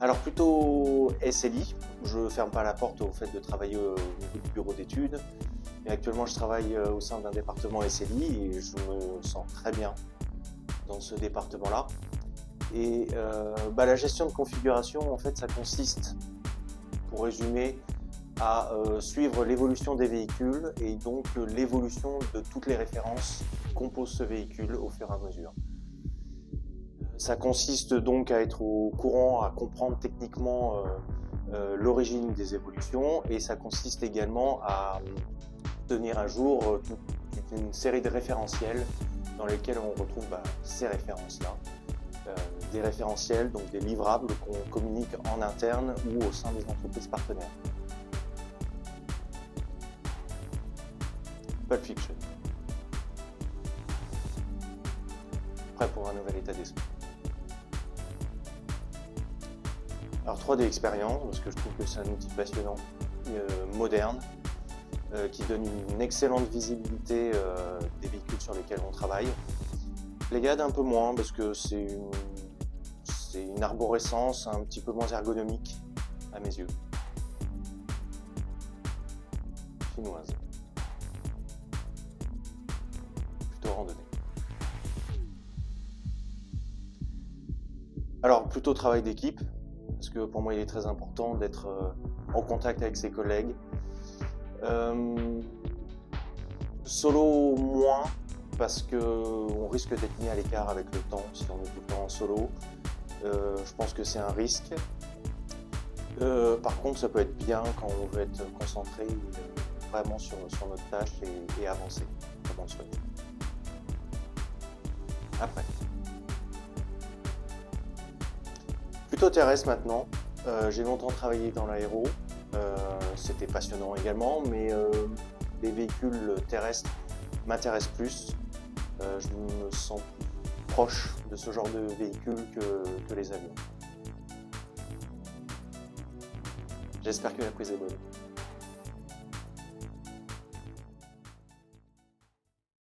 Alors plutôt SLI, je ne ferme pas la porte au fait de travailler au niveau du bureau d'études. Et actuellement, je travaille au sein d'un département SLI et je me sens très bien dans ce département-là. Et la gestion de configuration, en fait, ça consiste, pour résumer, à suivre l'évolution des véhicules et donc l'évolution de toutes les références qui composent ce véhicule au fur et à mesure. Ça consiste donc à être au courant, à comprendre techniquement l'origine des évolutions, et ça consiste également à tenir à jour toute une série de référentiels dans lesquels on retrouve ces références-là. Des référentiels, donc des livrables qu'on communique en interne ou au sein des entreprises partenaires. Pulp Fiction. Prêt pour un nouvel état d'esprit. Alors 3D Experience, parce que je trouve que c'est un outil passionnant, moderne, qui donne une excellente visibilité des véhicules sur lesquels on travaille. Pléiade un peu moins, parce que c'est une arborescence un petit peu moins ergonomique à mes yeux. Chinoise. Plutôt randonnée. Alors plutôt travail d'équipe, parce que pour moi il est très important d'être en contact avec ses collègues. Solo moins, parce qu'on risque d'être mis à l'écart avec le temps si on est tout le temps en solo. Je pense que c'est un risque. Par contre, ça peut être bien quand on veut être concentré vraiment sur notre tâche et avancer comme on le souhaite. Après. Plutôt terrestre maintenant. J'ai longtemps travaillé dans l'aéro. C'était passionnant également, mais les véhicules terrestres m'intéressent plus. Je me sens proche de ce genre de véhicule que les avions. J'espère que la prise est bonne.